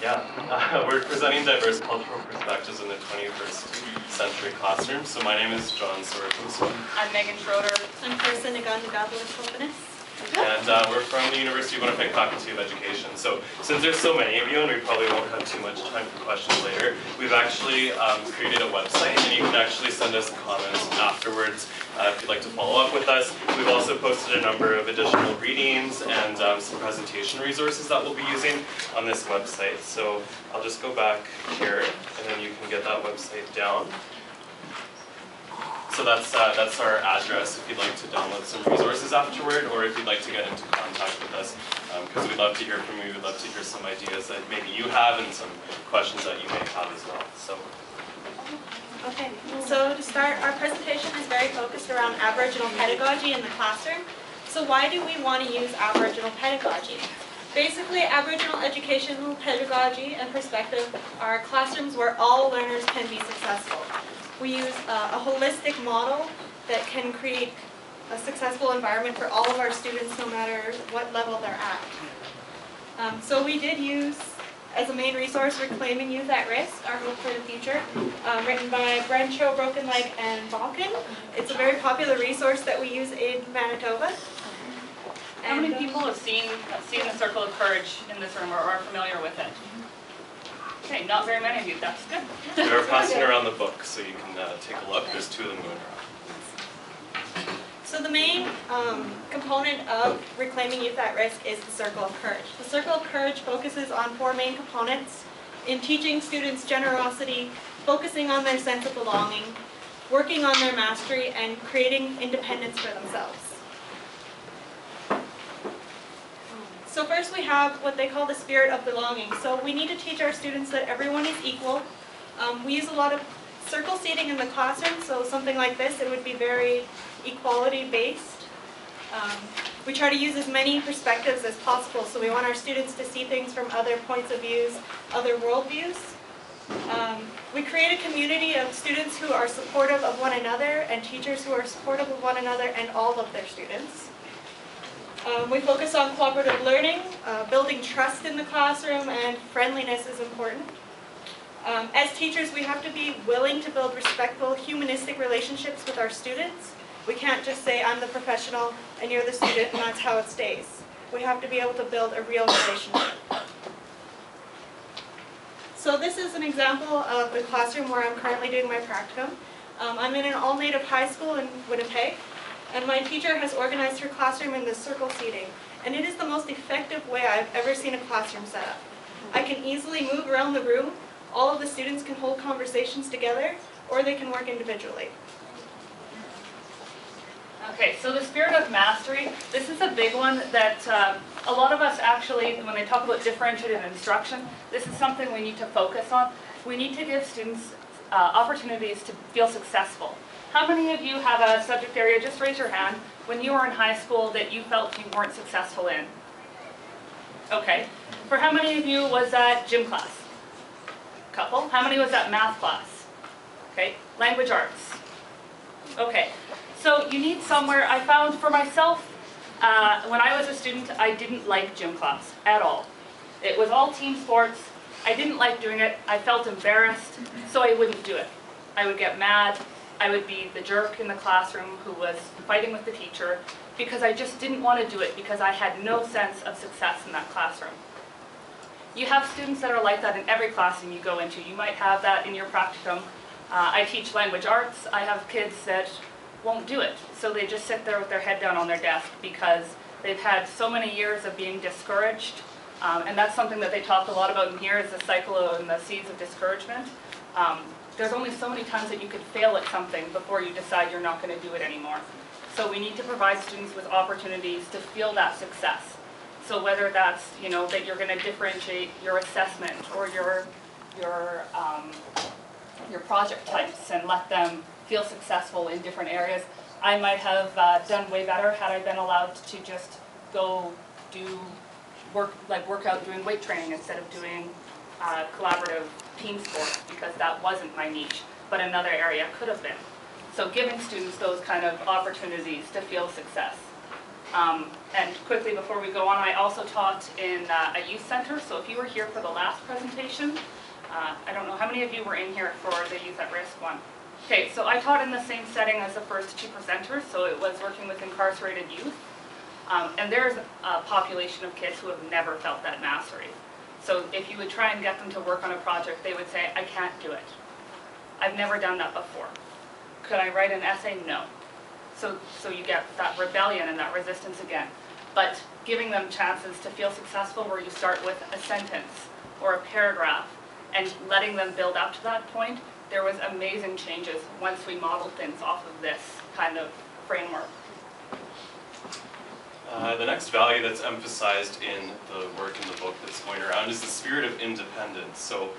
We're presenting diverse cultural perspectives in the 21st century classroom. So my name is John Sorokowski. I'm Schroeder. I'm Carissa, Nigaan-nigabawik, Copenace. And we're from the University of Winnipeg Faculty of Education. So since there's so many of you, and we probably won't have too much time for questions later, we've actually created a website, and you can actually send us comments afterwards if you'd like to follow up with us. We've also posted a number of additional readings and some presentation resources that we'll be using on this website. So I'll just go back here, and then you can get that website down. So that's our address if you'd like to download some resources afterward, or if you'd like to get into contact with us, because we'd love to hear from you. We'd love to hear some ideas that maybe you have and some questions that you may have as well. So. Okay, so to start, our presentation is very focused around Aboriginal pedagogy in the classroom. So why do we want to use Aboriginal pedagogy? Basically, Aboriginal educational pedagogy and perspective are classrooms where all learners can be successful. We use a holistic model that can create a successful environment for all of our students, no matter what level they're at. So we did use, as a main resource, Reclaiming Youth at Risk, Our Hope for the Future, written by Brancho, Broken Leg, and Balkan. It's a very popular resource that we use in Manitoba. How many people have seen the Circle of Courage in this room or are familiar with it? Okay, not very many of you. That's good. We're passing around the book, so you can take a look. There's 2 of them going around. So the main component of Reclaiming Youth at Risk is the Circle of Courage. The Circle of Courage focuses on 4 main components in teaching students generosity, focusing on their sense of belonging, working on their mastery, and creating independence for themselves. So first we have what they call the spirit of belonging. So we need to teach our students that everyone is equal. We use a lot of circle seating in the classroom, so something like this, it would be very equality based. We try to use as many perspectives as possible, so we want our students to see things from other points of views, other worldviews. We create a community of students who are supportive of one another and teachers who are supportive of one another and all of their students. We focus on cooperative learning, building trust in the classroom, and friendliness is important. As teachers, we have to be willing to build respectful, humanistic relationships with our students. We can't just say, I'm the professional and you're the student, and that's how it stays. We have to be able to build a real relationship. So this is an example of the classroom where I'm currently doing my practicum. I'm in an all-native high school in Winnipeg. And my teacher has organized her classroom in this circle seating. And it is the most effective way I've ever seen a classroom set up. I can easily move around the room. All of the students can hold conversations together, or they can work individually. Okay, so the spirit of mastery, this is a big one that a lot of us actually, when they talk about differentiated instruction, this is something we need to focus on. We need to give students opportunities to feel successful. How many of you have a subject area, just raise your hand, when you were in high school that you felt you weren't successful in? Okay. For how many of you was that gym class? Couple. How many was that math class? Okay. Language arts. Okay. So you need somewhere, I found for myself, when I was a student, I didn't like gym class at all. It was all team sports. I didn't like doing it. I felt embarrassed, so I wouldn't do it. I would get mad. I would be the jerk in the classroom who was fighting with the teacher because I just didn't want to do it because I had no sense of success in that classroom. You have students that are like that in every classroom you go into. You might have that in your practicum. I teach language arts. I have kids that won't do it. So they just sit there with their head down on their desk because they've had so many years of being discouraged. And that's something that they talk a lot about in here is the cycle and the seeds of discouragement. There's only so many times that you could fail at something before you decide you're not going to do it anymore. So we need to provide students with opportunities to feel that success. So whether that's, that you're going to differentiate your assessment or your project types and let them feel successful in different areas. I might have done way better had I been allowed to just go do work out doing weight training instead of doing collaborative team sports, because that wasn't my niche, but another area could have been. So giving students those kind of opportunities to feel success. And quickly before we go on, I also taught in a youth center. So if you were here for the last presentation, I don't know how many of you were in here for the youth at risk one. Okay, so I taught in the same setting as the first two presenters, so it was working with incarcerated youth. And there's a population of kids who have never felt that mastery. So if you would try and get them to work on a project, they would say, I can't do it. I've never done that before. Could I write an essay? No. So you get that rebellion and that resistance again. But giving them chances to feel successful where you start with a sentence or a paragraph and letting them build up to that point, there was amazing changes once we modeled things off of this kind of framework. The next value that's emphasized in the work in the book that's going around is the spirit of independence. So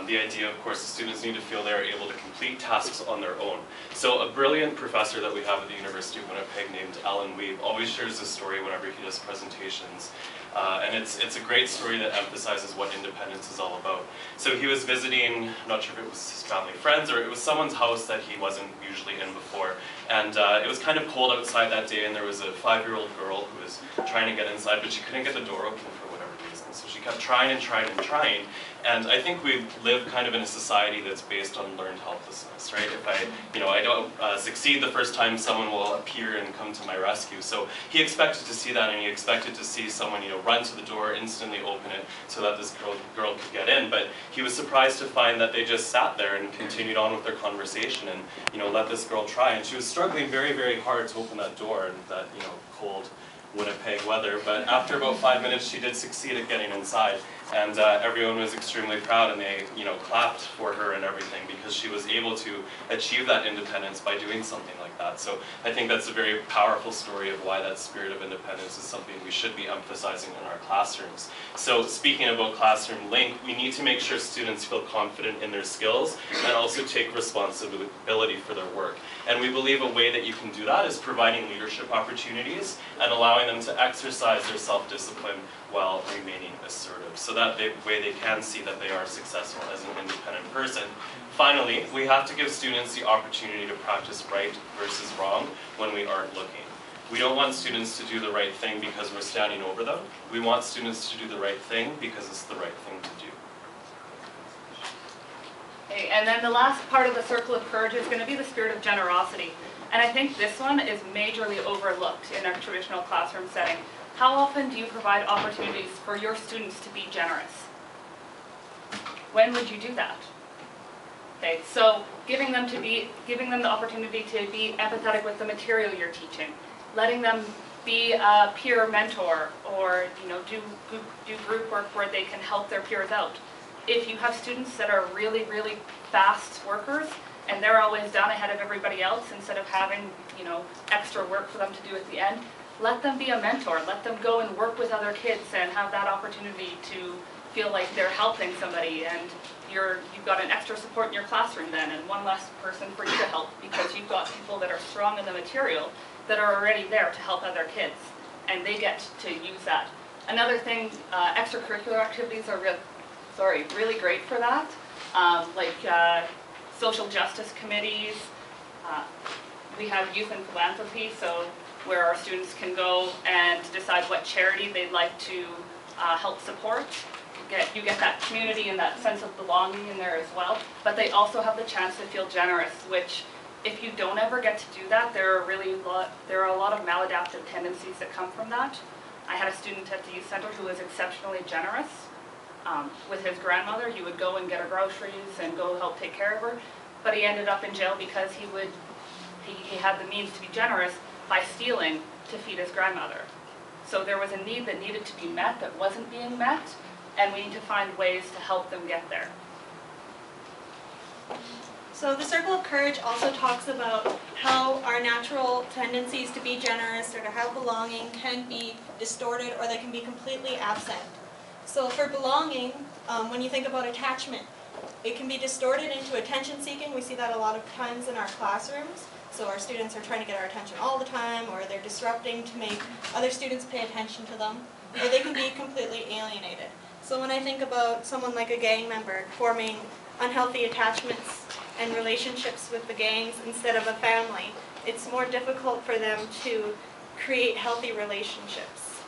the idea, of course, the students need to feel they're able to complete tasks on their own. So a brilliant professor that we have at the University of Winnipeg named Alan Weeb always shares this story whenever he does presentations. And it's a great story that emphasizes what independence is all about. So he was visiting, I'm not sure if it was his family friends or it was someone's house that he wasn't usually in before. And it was kind of cold outside that day, and there was a 5-year-old girl who was trying to get inside, but she couldn't get the door open for whatever reason. So she kept trying and trying and trying. And I think we live kind of in a society that's based on learned helplessness, right? If I don't succeed the first time, someone will appear and come to my rescue. So he expected to see that, and he expected to see someone, run to the door, instantly open it, so that this girl could get in. But he was surprised to find that they just sat there and continued on with their conversation, and let this girl try. And she was struggling very, very hard to open that door in that cold Winnipeg weather. But after about 5 minutes, she did succeed at getting inside. And everyone was extremely proud, and they, clapped for her and everything because she was able to achieve that independence by doing something like that. So I think that's a very powerful story of why that spirit of independence is something we should be emphasizing in our classrooms. So speaking about classroom link, we need to make sure students feel confident in their skills and also take responsibility for their work. And we believe a way that you can do that is providing leadership opportunities and allowing them to exercise their self-discipline while remaining assertive, so that way they can see that they are successful as an independent person. Finally, we have to give students the opportunity to practice right versus wrong when we aren't looking. We don't want students to do the right thing because we're standing over them. We want students to do the right thing because it's the right thing to do. Okay, and then the last part of the circle of courage is going to be the spirit of generosity. And I think this one is majorly overlooked in a traditional classroom setting. How often do you provide opportunities for your students to be generous? When would you do that? Okay, so giving them the opportunity to be empathetic with the material you're teaching, letting them be a peer mentor, or do group work where they can help their peers out. If you have students that are really, really fast workers and they're always done ahead of everybody else, instead of having extra work for them to do at the end, let them be a mentor. Let them go and work with other kids and have that opportunity to feel like they're helping somebody, and you've got an extra support in your classroom then, and one less person for you to help, because you've got people that are strong in the material that are already there to help other kids, and they get to use that. Another thing, extracurricular activities are really great for that, like social justice committees. We have youth and philanthropy, so where our students can go and decide what charity they'd like to help support. You get that community and that sense of belonging in there as well, but they also have the chance to feel generous, which if you don't ever get to do that, there are a lot of maladaptive tendencies that come from that. I had a student at the youth center who was exceptionally generous with his grandmother. He would go and get her groceries and go help take care of her, but he ended up in jail because he had the means to be generous by stealing to feed his grandmother. So there was a need that needed to be met that wasn't being met, and we need to find ways to help them get there. So the circle of courage also talks about how our natural tendencies to be generous or to have belonging can be distorted, or they can be completely absent. So for belonging, when you think about attachment, it can be distorted into attention seeking. We see that a lot of times in our classrooms. So our students are trying to get our attention all the time, or they're disrupting to make other students pay attention to them, or they can be completely alienated. So when I think about someone like a gang member forming unhealthy attachments and relationships with the gangs instead of a family, it's more difficult for them to create healthy relationships.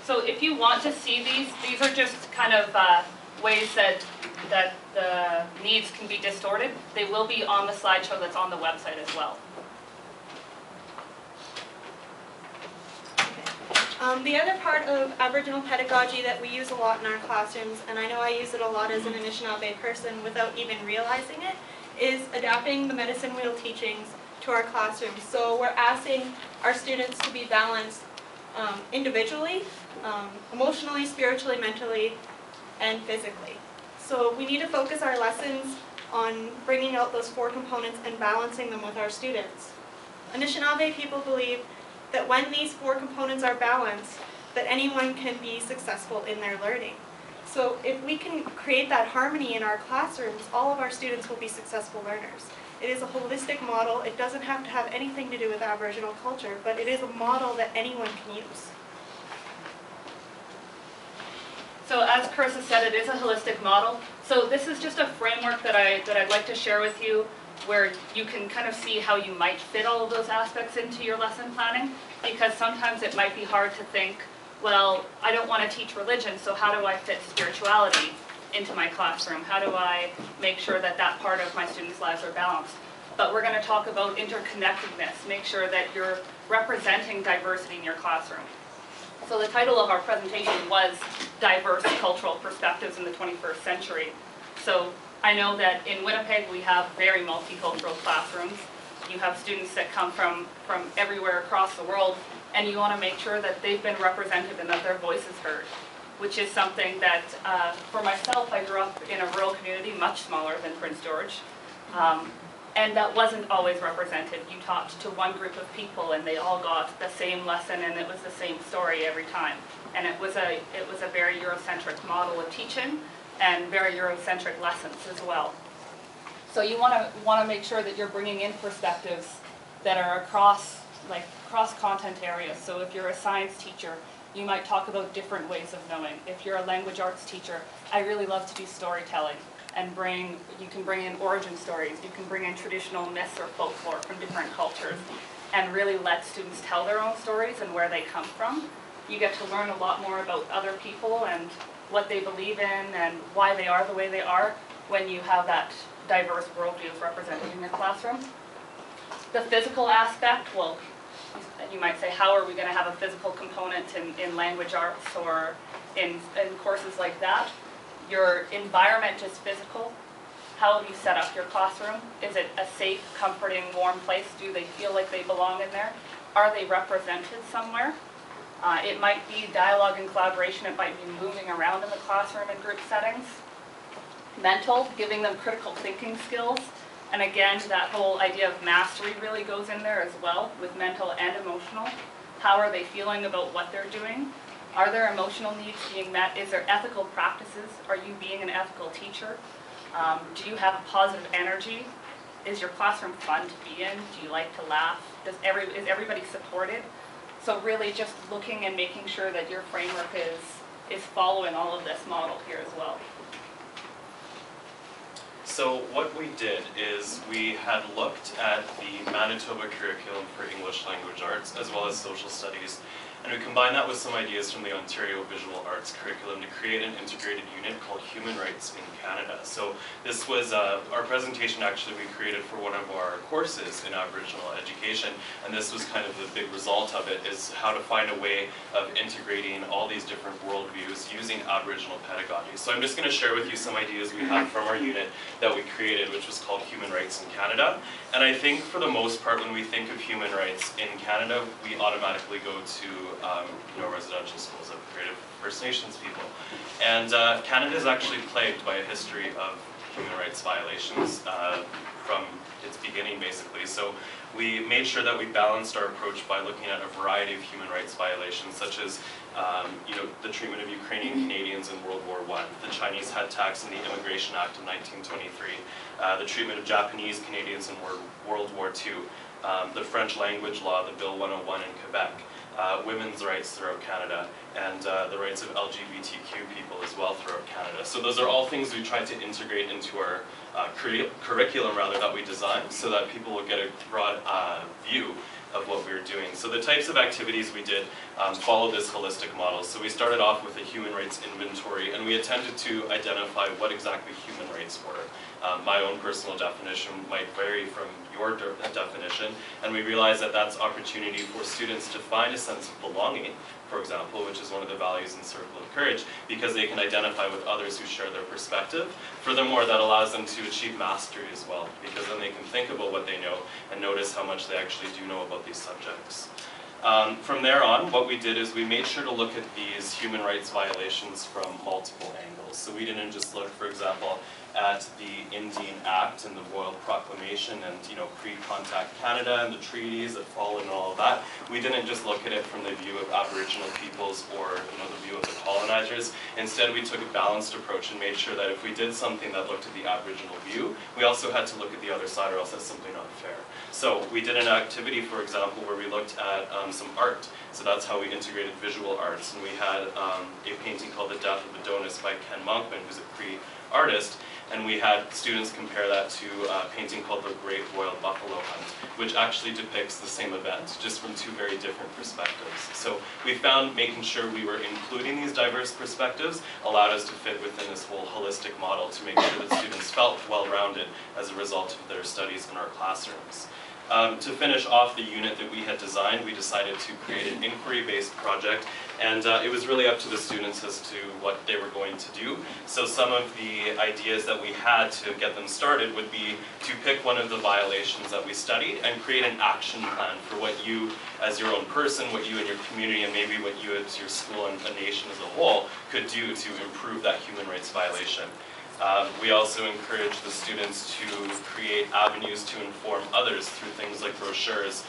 So if you want to see these are just kind of ways that the needs can be distorted. They will be on the slideshow that's on the website as well. The other part of Aboriginal pedagogy that we use a lot in our classrooms, and I know I use it a lot as an Anishinaabe person without even realizing it, is adapting the medicine wheel teachings to our classrooms. So we're asking our students to be balanced individually, emotionally, spiritually, mentally, and physically. So we need to focus our lessons on bringing out those 4 components and balancing them with our students. Anishinaabe people believe that when these 4 components are balanced, that anyone can be successful in their learning. So if we can create that harmony in our classrooms, all of our students will be successful learners. It is a holistic model. It doesn't have to have anything to do with Aboriginal culture, but it is a model that anyone can use. So as Carissa said, it is a holistic model. So this is just a framework that I'd like to share with you, where you can kind of see how you might fit all of those aspects into your lesson planning, because sometimes it might be hard to think, well, I don't want to teach religion, so how do I fit spirituality into my classroom? How do I make sure that that part of my students' lives are balanced? But we're going to talk about interconnectedness, make sure that you're representing diversity in your classroom. So the title of our presentation was Diverse Cultural Perspectives in the 21st Century. So I know that in Winnipeg we have very multicultural classrooms. You have students that come from everywhere across the world, and you want to make sure that they've been represented and that their voice is heard, which is something that, for myself, I grew up in a rural community much smaller than Prince George, and that wasn't always represented. You taught to one group of people and they all got the same lesson and it was the same story every time. And it was a very Eurocentric model of teaching and very Eurocentric lessons as well. So you want to make sure that you're bringing in perspectives that are across content areas. So if you're a science teacher, you might talk about different ways of knowing. If you're a language arts teacher, I really love to do storytelling, and you can bring in origin stories, you can bring in traditional myths or folklore from different cultures, and really let students tell their own stories and where they come from. You get to learn a lot more about other people and what they believe in and why they are the way they are when you have that diverse worldviews represented in your classroom. The physical aspect, well, you might say, how are we going to have a physical component in language arts or in courses like that? Your environment is physical. How have you set up your classroom? Is it a safe, comforting, warm place? Do they feel like they belong in there? Are they represented somewhere? It might be dialogue and collaboration. It might be moving around in the classroom in group settings. Mental, giving them critical thinking skills. And again, that whole idea of mastery really goes in there as well, with mental and emotional. How are they feeling about what they're doing? Are their emotional needs being met? Is there ethical practices? Are you being an ethical teacher? Do you have a positive energy? Is your classroom fun to be in? Do you like to laugh? Is everybody supported? So really just looking and making sure that your framework is following all of this model here as well. So what we did is we had looked at the Manitoba curriculum for English language arts as well as social studies, and we combined that with some ideas from the Ontario Visual Arts curriculum to create an integrated unit called Human Rights in Canada. So this was our presentation actually we created for one of our courses in Aboriginal education, and this was kind of the big result of it, is how to find a way of integrating all these different worldviews using Aboriginal pedagogy. So I'm just going to share with you some ideas we have from our unit that we created, which was called Human Rights in Canada. And I think for the most part, when we think of human rights in Canada, we automatically go to residential schools of Creative First Nations people. And Canada is actually plagued by a history of human rights violations from its beginning, basically. So we made sure that we balanced our approach by looking at a variety of human rights violations, such as the treatment of Ukrainian Canadians in World War I. The Chinese had tax in the Immigration Act of 1923. The treatment of Japanese Canadians in World War II. The French language law, the Bill 101 in Quebec. Women's rights throughout Canada, and the rights of LGBTQ people as well throughout Canada. So those are all things we tried to integrate into our curriculum that we designed, so that people will get a broad view of what we were doing. So the types of activities we did followed this holistic model. So we started off with a human rights inventory, and we attempted to identify what exactly human rights were. My own personal definition might vary from your definition, and we realized that that's opportunity for students to find a sense of belonging, for example, which is one of the values in Circle of Courage, because they can identify with others who share their perspective. Furthermore, that allows them to achieve mastery as well, because then they can think about what they know and notice how much they actually do know about these subjects. From there on, what we did is we made sure to look at these human rights violations from multiple angles. So we didn't just look, for example, at the Indian Act and the Royal Proclamation and pre-contact Canada and the treaties that followed and all of that. We didn't just look at it from the view of Aboriginal peoples or the view of the colonizers. Instead, we took a balanced approach and made sure that if we did something that looked at the Aboriginal view, we also had to look at the other side, or else that's simply not fair. So we did an activity, for example, where we looked at some art. So that's how we integrated visual arts. And we had a painting called The Death of Adonis by Ken Monkman, who's a Cree artist. And we had students compare that to a painting called The Great Royal Buffalo Hunt, which actually depicts the same event, just from two very different perspectives. So we found making sure we were including these diverse perspectives allowed us to fit within this whole holistic model to make sure that students felt well-rounded as a result of their studies in our classrooms. To finish off the unit that we had designed, we decided to create an inquiry-based project, and it was really up to the students as to what they were going to do. So some of the ideas that we had to get them started would be to pick one of the violations that we studied and create an action plan for what you, as your own person, what you and your community, and maybe what you as your school and a nation as a whole could do to improve that human rights violation. We also encourage the students to create avenues to inform others through things like brochures,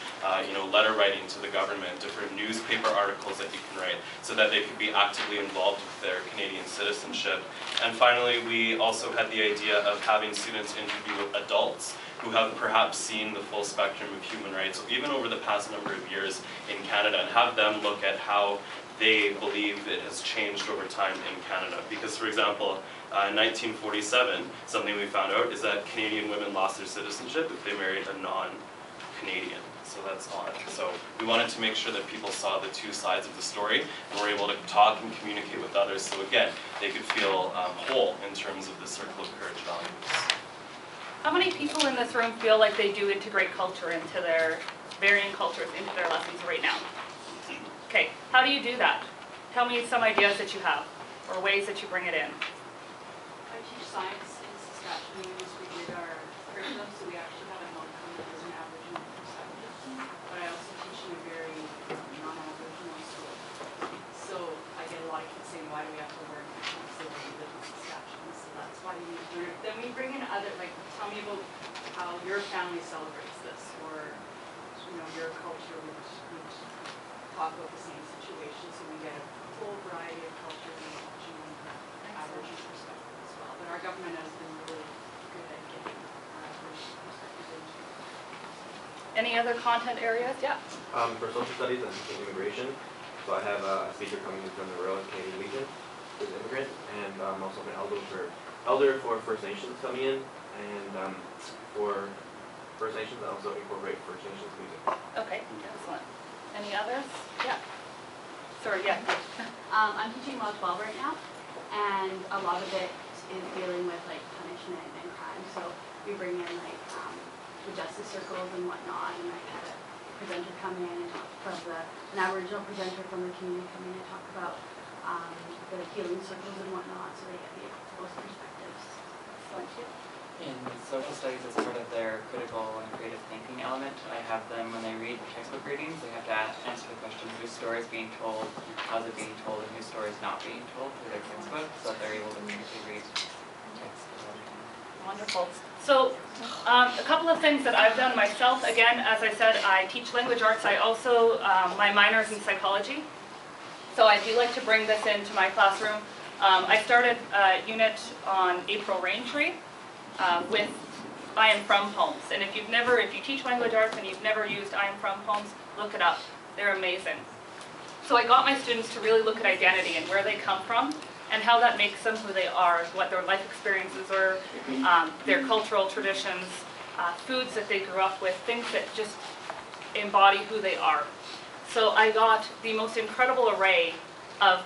letter writing to the government, different newspaper articles that you can write, so that they could be actively involved with their Canadian citizenship. And finally, we also had the idea of having students interview with adults who have perhaps seen the full spectrum of human rights, even over the past number of years in Canada, and have them look at how they believe it has changed over time in Canada. Because, for example, in 1947, something we found out is that Canadian women lost their citizenship if they married a non-Canadian. So that's odd. So we wanted to make sure that people saw the two sides of the story and were able to talk and communicate with others. So again, they could feel whole in terms of the Circle of Courage values. How many people in this room feel like they do integrate culture into their varying cultures into their lessons right now? Okay, how do you do that? Tell me some ideas that you have or ways that you bring it in. I teach science in Saskatchewan. We did our curriculum, so we actually have a non-common as an Aboriginal perspective. But I also teach in a very non-Aboriginal school. So I get a lot of kids saying, why do we have to learn this so we live in Saskatchewan? So that's why we learn it. Then we bring in other, like, tell me about how your family celebrates this, or your culture would talk about the same situation. So we get a whole variety of cultures and Aboriginal perspective as well. But our government has been really good at getting our Aboriginal perspective into. Any other content areas? Yeah. For social studies and immigration, so I have a speaker coming in from the Royal Canadian Legion, who's an immigrant, and also an elder for First Nations coming in, and for First Nations, I also incorporate First Nations music. Okay, excellent. Any others? Yeah. Sorry, yeah. I'm teaching Mod 12 right now, and a lot of it is dealing with like punishment and crime. So we bring in like the justice circles and whatnot, and I had a presenter come in and talk about an Aboriginal presenter from the community come in and talk about the healing circles and whatnot, so they get those perspectives. In social studies, as part of their critical and creative thinking element, I have them, when they read textbook readings, they have to answer the question, whose story is being told, how's it being told, and whose story is not being told through their textbook, so that they're able to critically read text. Wonderful. So a couple of things that I've done myself. Again, as I said, I teach language arts. I also, my minor is in psychology. So I do like to bring this into my classroom. I started a unit on April Raintree with I am from poems. And if you teach language arts and you've never used I am from poems, look it up. They're amazing. So I got my students to really look at identity and where they come from and how that makes them who they are, what their life experiences were, their cultural traditions, foods that they grew up with, things that just embody who they are. So I got the most incredible array of